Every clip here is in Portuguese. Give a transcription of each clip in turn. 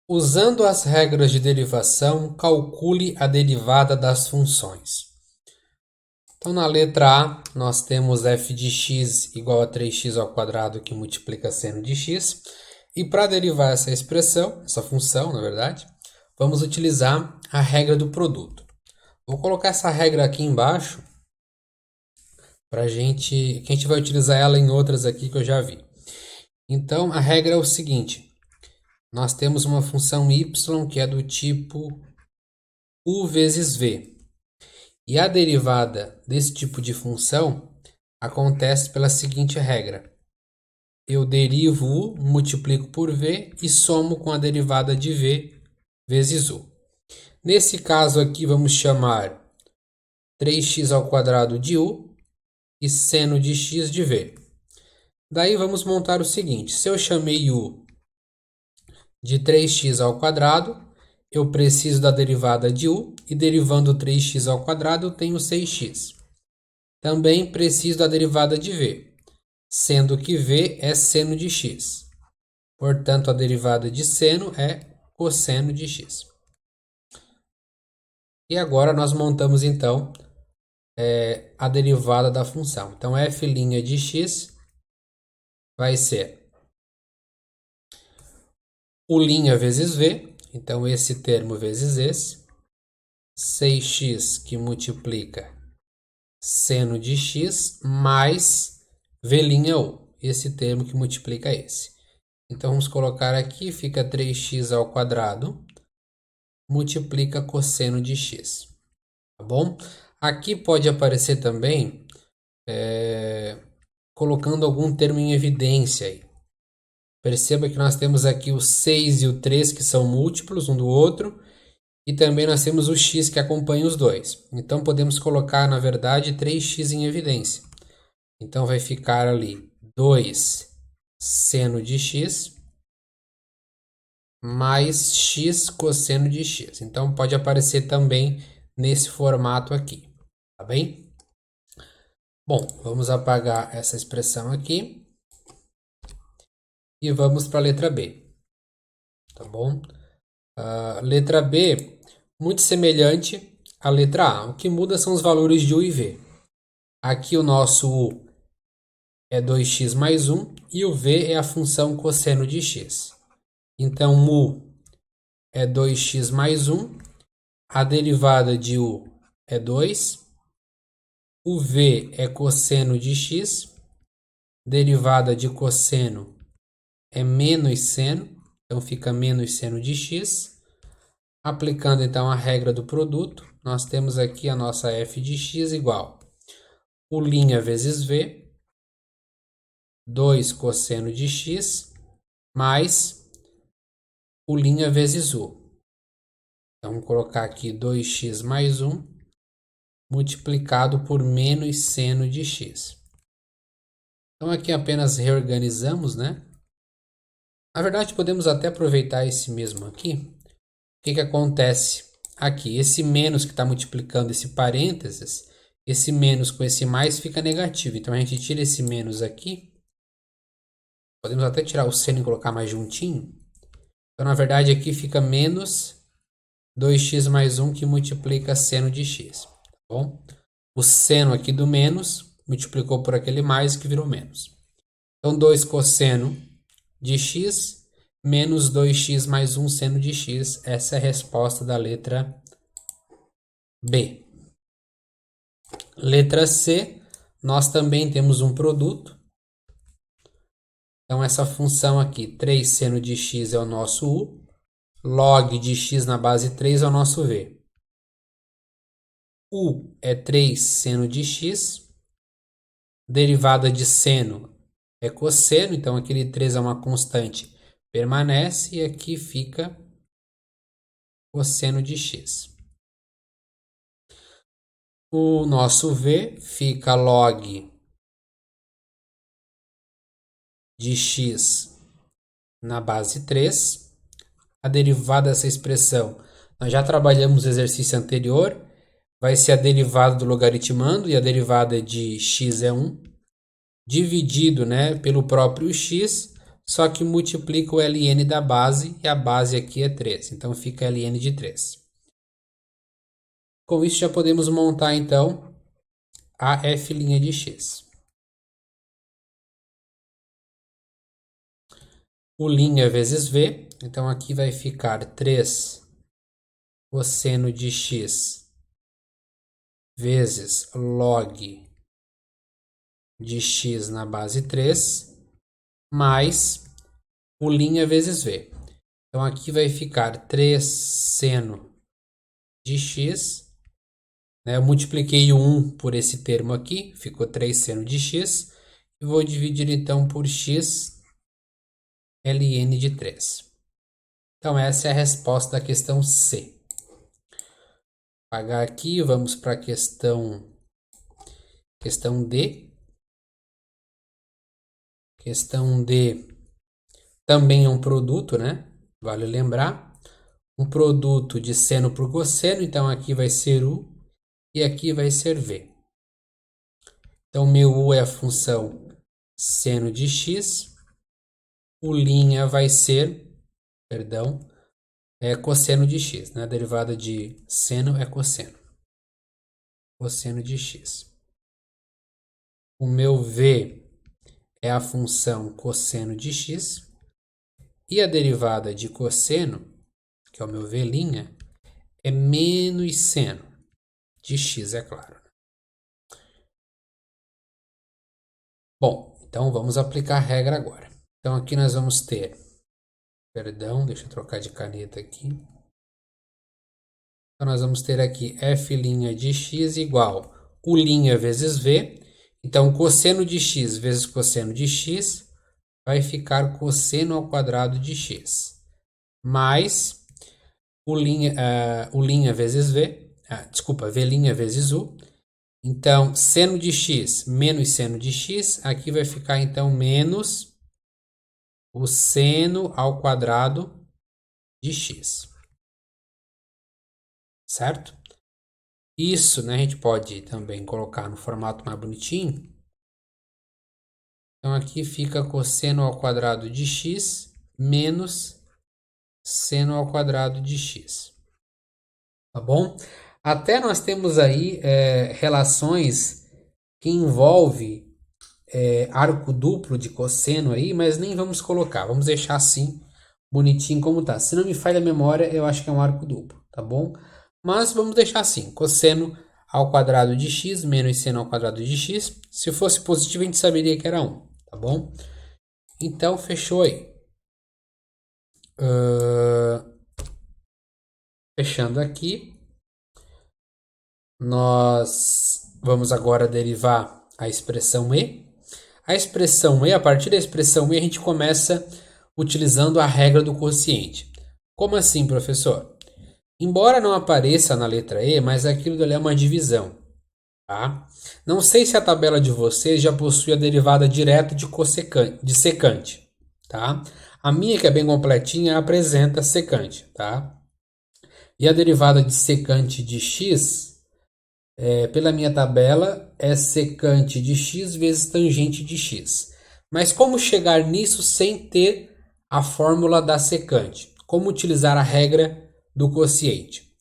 Usando as regras de derivação, calcule a derivada das funções. Então, na letra A, nós temos f de x igual a 3x ao quadrado que multiplica seno de x. E para derivar essa expressão, essa função, na verdade, vamos utilizar a regra do produto. Vou colocar essa regra aqui embaixo, que a gente vai utilizar ela em outras aqui que eu já vi. Então, a regra é o seguinte. Nós temos uma função y que é do tipo u vezes v. E a derivada desse tipo de função acontece pela seguinte regra. Eu derivo u, multiplico por v e somo com a derivada de v vezes u. Nesse caso aqui, vamos chamar 3x ao quadrado de u e seno de x de v. Daí vamos montar o seguinte. Se eu chamei u de 3x ao quadrado, eu preciso da derivada de u, e derivando 3x ao quadrado, eu tenho 6x. Também preciso da derivada de v, sendo que v é seno de x. Portanto, a derivada de seno é cosseno de x. E agora nós montamos, então, a derivada da função. Então, f' de x vai ser u' vezes v, então esse termo vezes esse, 6x que multiplica seno de x mais v'u, esse termo que multiplica esse. Então vamos colocar aqui, fica 3x ao quadrado, multiplica cosseno de x, tá bom? Aqui pode aparecer também colocando algum termo em evidência aí. Perceba que nós temos aqui o 6 e o 3 que são múltiplos um do outro, e também nós temos o x que acompanha os dois. Então podemos colocar, na verdade, 3x em evidência. Então vai ficar ali 2 seno de x mais x cosseno de x. Então pode aparecer também nesse formato aqui, tá bem? Bom, vamos apagar essa expressão aqui e vamos para a letra B, tá bom? Letra B, muito semelhante à letra A. O que muda são os valores de u e v. Aqui o nosso u é 2x mais 1 e o v é a função cosseno de x. Então, mu é 2x mais 1, a derivada de u é 2, o v é cosseno de x, derivada de cosseno é menos seno, então fica menos seno de x. Aplicando então a regra do produto, nós temos aqui a nossa f de x igual u' vezes v, 2 cosseno de x, mais u' vezes u. Então, vamos colocar aqui 2x mais 1, multiplicado por menos seno de x. Então, aqui apenas reorganizamos, né? Na verdade, podemos até aproveitar esse mesmo aqui. O que acontece aqui? Esse menos que está multiplicando esse parênteses, esse menos com esse mais fica negativo. Então, a gente tira esse menos aqui. Podemos até tirar o seno e colocar mais juntinho. Então, na verdade, aqui fica menos 2x mais 1 que multiplica seno de x. Tá bom? O seno aqui do menos multiplicou por aquele mais que virou menos. Então, 2 cosseno de x menos 2x mais 1 seno de x. Essa é a resposta da letra B. Letra C, nós também temos um produto. Então, essa função aqui, 3 seno de x é o nosso u, log de x na base 3 é o nosso v. U é 3 seno de x, derivada de seno é cosseno, então aquele 3 é uma constante, permanece, e aqui fica cosseno de x. O nosso v fica log de x na base 3. A derivada dessa expressão, nós já trabalhamos no exercício anterior, vai ser a derivada do logaritmando, e a derivada de x é 1, dividido, né, pelo próprio x, só que multiplica o ln da base, e a base aqui é 3, então fica ln de 3. Com isso já podemos montar então a f' de x. O linha vezes v, então aqui vai ficar 3 cosseno de x vezes log de x na base 3, mais o linha vezes v. Então aqui vai ficar 3 seno de x, né? Eu multipliquei o 1 por esse termo aqui, ficou 3 seno de x, e vou dividir então por x ln de 3. Então essa é a resposta da questão C. Vou apagar aqui, vamos para a questão D. Questão D também é um produto, né? Vale lembrar. Um produto de seno por cosseno, então aqui vai ser U e aqui vai ser V. Então meu U é a função seno de x, o linha vai ser, cosseno de x, né? A derivada de seno é cosseno. Cosseno de x. O meu V é a função cosseno de x. E a derivada de cosseno, que é o meu V', é menos seno de x, é claro. Bom, então vamos aplicar a regra agora. Então aqui nós vamos ter, deixa eu trocar de caneta aqui. Então nós vamos ter aqui f' de x igual u' vezes v. Então cosseno de x vezes cosseno de x vai ficar cosseno ao quadrado de x, mais u' vezes v, v' vezes u. Então, seno de x menos seno de x, aqui vai ficar então menos o seno ao quadrado de x. Certo? Isso, né, a gente pode também colocar no formato mais bonitinho. Então, aqui fica cosseno ao quadrado de x menos seno ao quadrado de x. Tá bom? Até nós temos aí relações que envolvem arco duplo de cosseno aí, mas nem vamos colocar. Vamos deixar assim, bonitinho como tá. Se não me falha a memória, eu acho que é um arco duplo, tá bom? Mas vamos deixar assim, cosseno ao quadrado de x menos seno ao quadrado de x. Se fosse positivo, a gente saberia que era 1, tá bom? Então, fechou aí. Fechando aqui, nós vamos agora derivar a expressão e. A expressão e, a partir da expressão e, a gente começa utilizando a regra do quociente. Como assim, professor? Embora não apareça na letra E, mas aquilo dali é uma divisão. Tá? Não sei se a tabela de vocês já possui a derivada direta de secante. Tá? A minha, que é bem completinha, apresenta secante. Tá? E a derivada de secante de x, pela minha tabela, é secante de x vezes tangente de x. Mas como chegar nisso sem ter a fórmula da secante? Como utilizar a regra do quociente?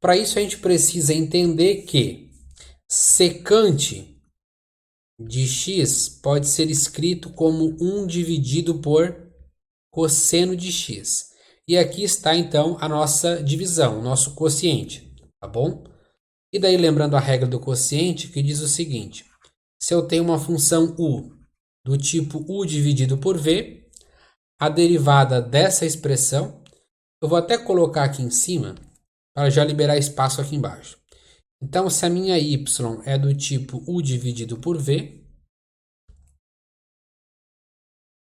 Para isso a gente precisa entender que secante de x pode ser escrito como 1 dividido por cosseno de x. E aqui está então a nossa divisão, o nosso quociente, tá bom? E daí lembrando a regra do quociente, que diz o seguinte: se eu tenho uma função u do tipo u dividido por v, a derivada dessa expressão, eu vou até colocar aqui em cima para já liberar espaço aqui embaixo. Então, se a minha y é do tipo u dividido por v,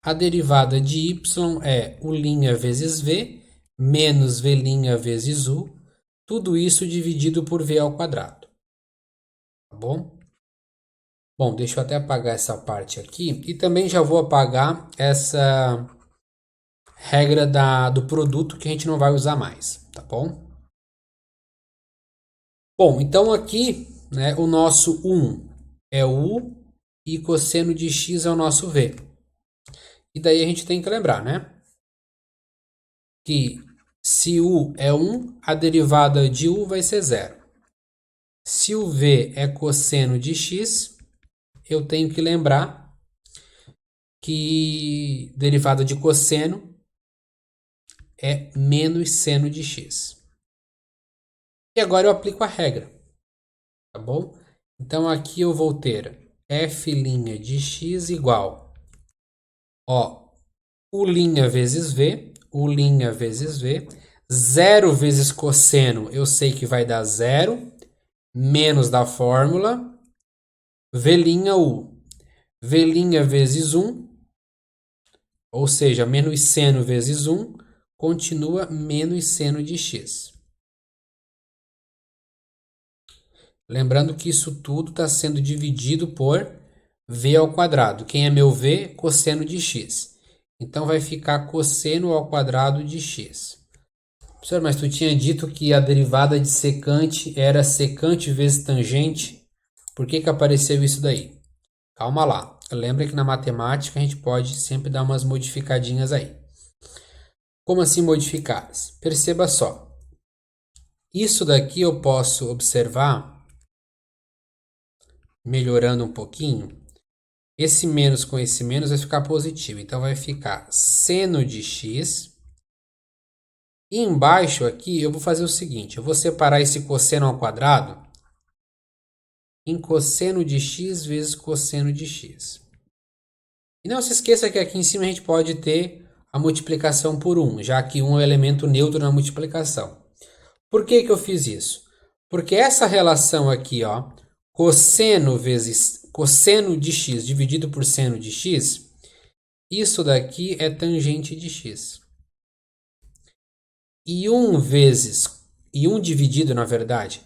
a derivada de y é u' vezes v menos v' vezes u, tudo isso dividido por v ao quadrado. Tá bom? Bom, deixa eu até apagar essa parte aqui e também já vou apagar essa regra do produto que a gente não vai usar mais, tá bom? Bom, então aqui, né, o nosso 1 é o u e cosseno de x é o nosso v. E daí a gente tem que lembrar, né? Que se u é 1, a derivada de u vai ser 0. Se o v é cosseno de x, eu tenho que lembrar que derivada de cosseno é menos seno de x. E agora eu aplico a regra, tá bom? Então aqui eu vou ter f' de x igual, ó, u' vezes v, u' vezes v, 0 vezes cosseno eu sei que vai dar 0, menos da fórmula, v'u, v' vezes 1, ou seja, menos seno vezes 1, continua menos seno de x. Lembrando que isso tudo está sendo dividido por v ao quadrado. Quem é meu v? Cosseno de x. Então vai ficar cosseno ao quadrado de x. Professor, mas tu tinha dito que a derivada de secante era secante vezes tangente. Por que apareceu isso daí? Calma lá. Lembra que na matemática a gente pode sempre dar umas modificadinhas aí. Como assim modificadas? Perceba só. Isso daqui eu posso observar, melhorando um pouquinho. Esse menos com esse menos vai ficar positivo. Então vai ficar seno de x. E embaixo aqui eu vou fazer o seguinte. Eu vou separar esse cosseno ao quadrado em cosseno de x vezes cosseno de x. E não se esqueça que aqui em cima a gente pode ter a multiplicação por 1, já que 1 é o elemento neutro na multiplicação. Por que eu fiz isso? Porque essa relação aqui, ó, cosseno vezes cosseno de x dividido por seno de x, isso daqui é tangente de x. E 1 dividido, na verdade,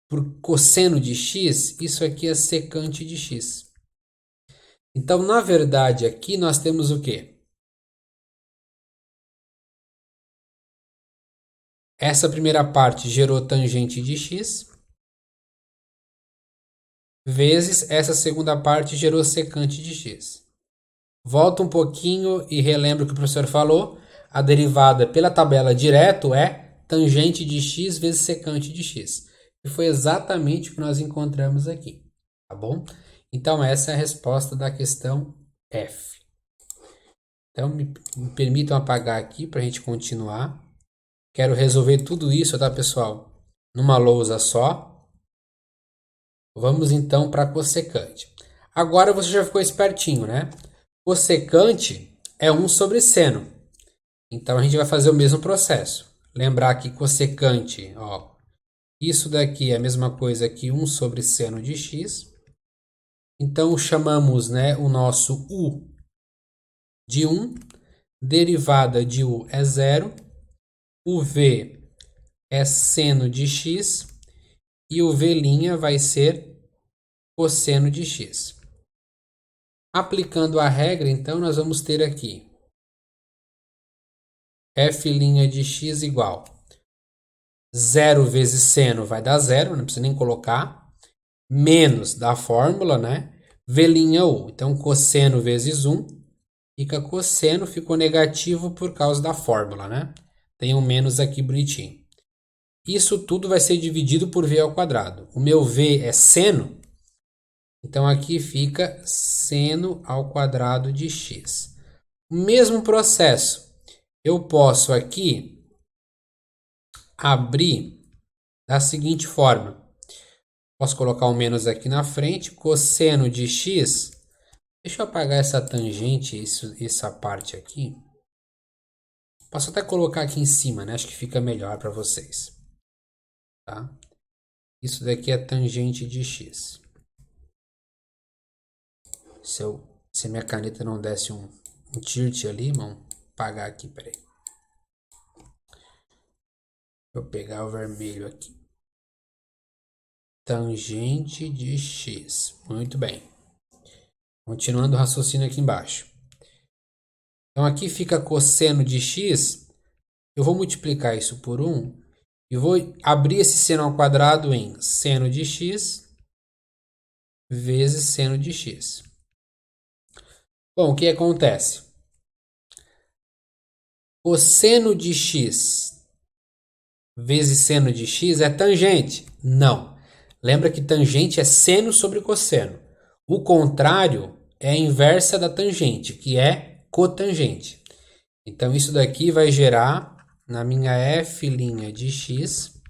por cosseno de x, isso aqui é secante de x. Então, na verdade, aqui nós temos o quê? Essa primeira parte gerou tangente de x, vezes essa segunda parte gerou secante de x. Volta um pouquinho e relembra o que o professor falou. A derivada pela tabela direto é tangente de x vezes secante de x. E foi exatamente o que nós encontramos aqui, tá bom? Então essa é a resposta da questão F. Então me permitam apagar aqui para a gente continuar. Quero resolver tudo isso, tá, pessoal? Numa lousa só. Vamos então para cossecante. Agora você já ficou espertinho, né? Cossecante é 1 sobre seno. Então a gente vai fazer o mesmo processo. Lembrar que cossecante, ó, isso daqui é a mesma coisa que 1 sobre seno de x. Então chamamos, né, o nosso u de 1, derivada de u é 0, o v é seno de x e o v' vai ser cosseno de x. Aplicando a regra, então, nós vamos ter aqui f' de x igual 0 vezes seno vai dar 0, não precisa nem colocar, menos da fórmula, né? V'(u). Então, cosseno vezes 1 fica cosseno, ficou negativo por causa da fórmula, né? Tem um menos aqui bonitinho. Isso tudo vai ser dividido por v ao quadrado. O meu v é seno, então aqui fica seno ao quadrado de x. O mesmo processo, eu posso aqui abrir da seguinte forma. Posso colocar um menos aqui na frente, cosseno de x. Deixa eu apagar essa tangente, essa parte aqui. Posso até colocar aqui em cima, né? Acho que fica melhor para vocês. Tá? Isso daqui é tangente de x. Se minha caneta não desse um tilt ali, vamos apagar aqui, peraí. Vou pegar o vermelho aqui. Tangente de x. Muito bem. Continuando o raciocínio aqui embaixo. Então aqui fica cosseno de x. Eu vou multiplicar isso por 1 e vou abrir esse seno ao quadrado em seno de x vezes seno de x. Bom, o que acontece? Cosseno de x vezes seno de x é tangente? Não. Lembra que tangente é seno sobre cosseno. O contrário é a inversa da tangente, que é cotangente. Então, isso daqui vai gerar, na minha f' de x,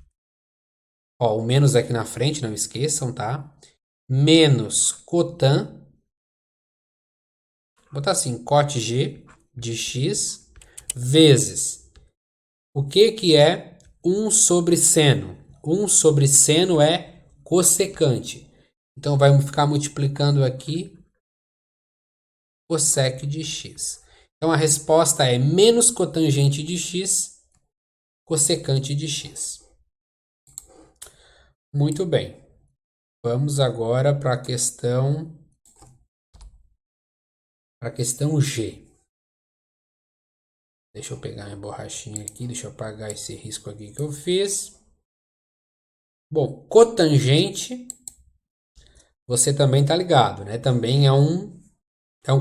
ó, o menos aqui na frente, não esqueçam, tá? Menos cotan, vou botar assim, cot g de x, vezes, o que é 1 sobre seno? 1 sobre seno é cossecante. Então, vai ficar multiplicando aqui cossec de x. Então, a resposta é menos cotangente de x, cossecante de x. Muito bem. Vamos agora para a questão G. Deixa eu pegar minha borrachinha aqui, deixa eu apagar esse risco aqui que eu fiz. Bom, cotangente, você também está ligado, né? Também é um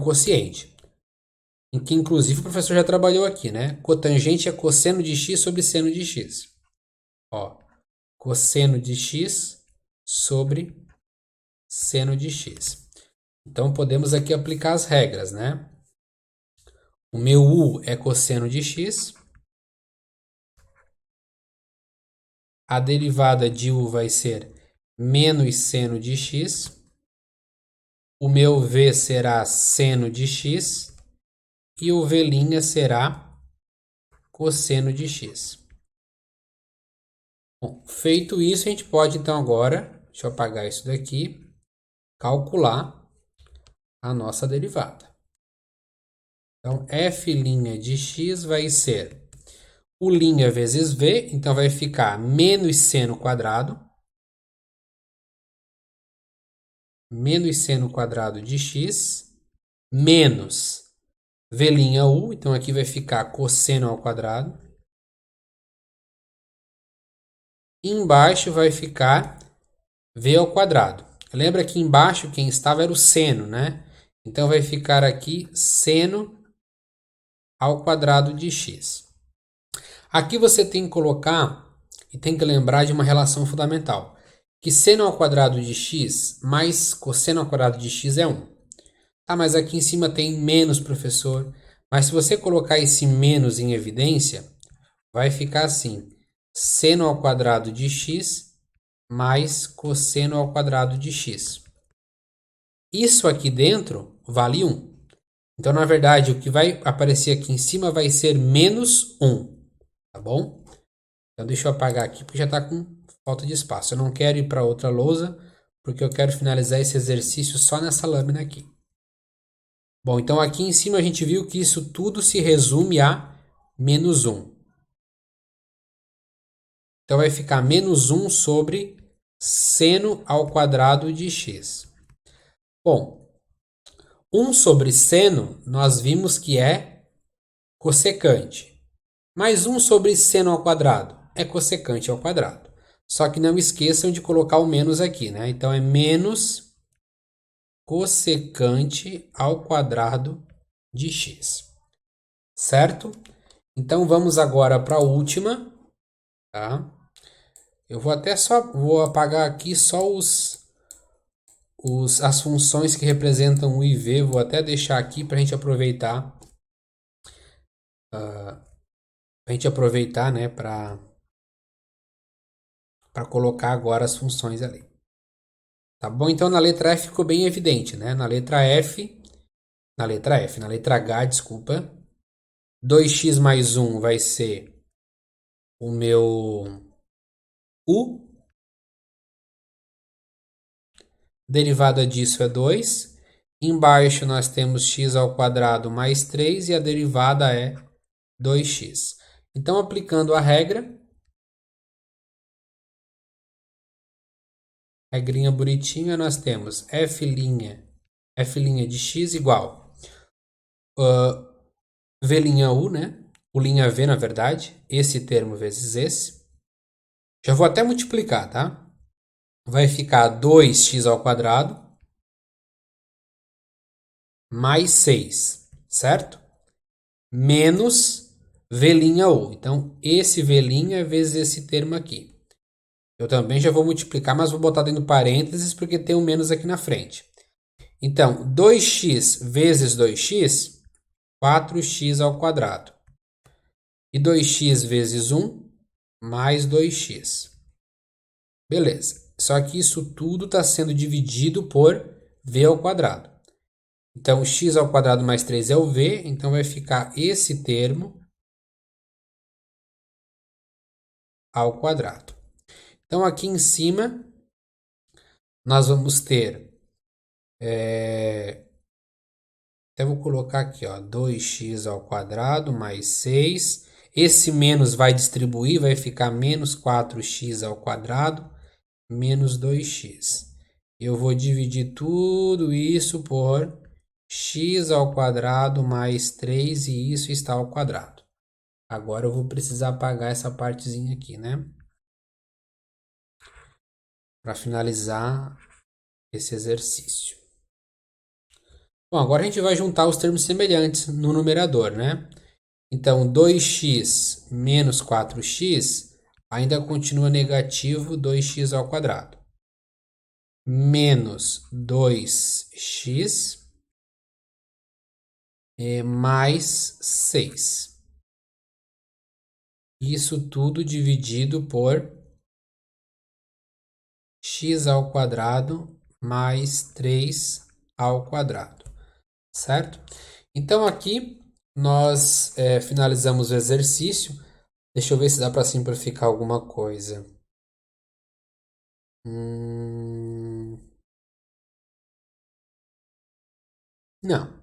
quociente. Em que, inclusive, o professor já trabalhou aqui, né? Cotangente é cosseno de x sobre seno de x. Ó, cosseno de x sobre seno de x. Então, podemos aqui aplicar as regras, né? O meu u é cosseno de x. A derivada de u vai ser menos seno de x. O meu v será seno de x. E o v' será cosseno de x. Bom, feito isso, a gente pode então agora, deixa eu apagar isso daqui, calcular a nossa derivada. Então, f' de x vai ser o' vezes v, então vai ficar menos seno quadrado de x, menos v'u, então aqui vai ficar cosseno ao quadrado. Embaixo vai ficar v ao quadrado. Lembra que embaixo quem estava era o seno, né? Então vai ficar aqui seno ao quadrado de x. Aqui você tem que colocar e tem que lembrar de uma relação fundamental, que seno ao quadrado de x mais cosseno ao quadrado de x é 1. Ah, mas aqui em cima tem menos, professor. Mas se você colocar esse menos em evidência, vai ficar assim, seno ao quadrado de x mais cosseno ao quadrado de x. Isso aqui dentro vale 1. Então, na verdade, o que vai aparecer aqui em cima vai ser menos 1. Tá bom? Então, deixa eu apagar aqui porque já está com falta de espaço. Eu não quero ir para outra lousa porque eu quero finalizar esse exercício só nessa lâmina aqui. Bom, então aqui em cima a gente viu que isso tudo se resume a menos 1. Então vai ficar menos 1 sobre seno ao quadrado de x. Bom, 1 sobre seno nós vimos que é cossecante. Mais 1 sobre seno ao quadrado é cossecante ao quadrado. Só que não esqueçam de colocar o menos aqui, né? Então é menos cossecante ao quadrado de x. Certo? Então vamos agora para a última, tá? Eu vou apagar aqui só as funções que representam o IV, vou até deixar aqui para a gente aproveitar, né, para colocar agora as funções ali. Tá bom? Então na letra F ficou bem evidente, né? Na letra H, desculpa, 2x mais 1 vai ser o meu U. Derivada disso é 2. Embaixo nós temos x ao quadrado mais 3 e a derivada é 2x. Então, aplicando a regrinha bonitinha, nós temos f' de x igual v'u, né? O v, na verdade, esse termo vezes esse. Já vou até multiplicar, tá? Vai ficar 2x ao quadrado mais 6, certo? Menos V', então esse V' é vezes esse termo aqui. Eu também já vou multiplicar, mas vou botar dentro do parênteses porque tem um menos aqui na frente. Então, 2x vezes 2x, 4x ao quadrado. E 2x vezes 1, mais 2x. Beleza. Só que isso tudo está sendo dividido por v ao quadrado. Então, x ao quadrado mais 3 é o v, então vai ficar esse termo ao quadrado. Então, aqui em cima, nós vamos ter... até vou colocar aqui, ó, 2x ao quadrado mais 6. Esse menos vai distribuir, vai ficar menos 4x ao quadrado menos 2x. Eu vou dividir tudo isso por x ao quadrado mais 3 e isso está ao quadrado. Agora eu vou precisar apagar essa partezinha aqui, né? Para finalizar esse exercício. Bom, agora a gente vai juntar os termos semelhantes no numerador, né? Então, 2x menos 4x ainda continua negativo 2x ao quadrado. Menos 2x mais 6. Isso tudo dividido por x ao quadrado mais 3 ao quadrado, certo? Então aqui nós finalizamos o exercício. Deixa eu ver se dá para simplificar alguma coisa. Não.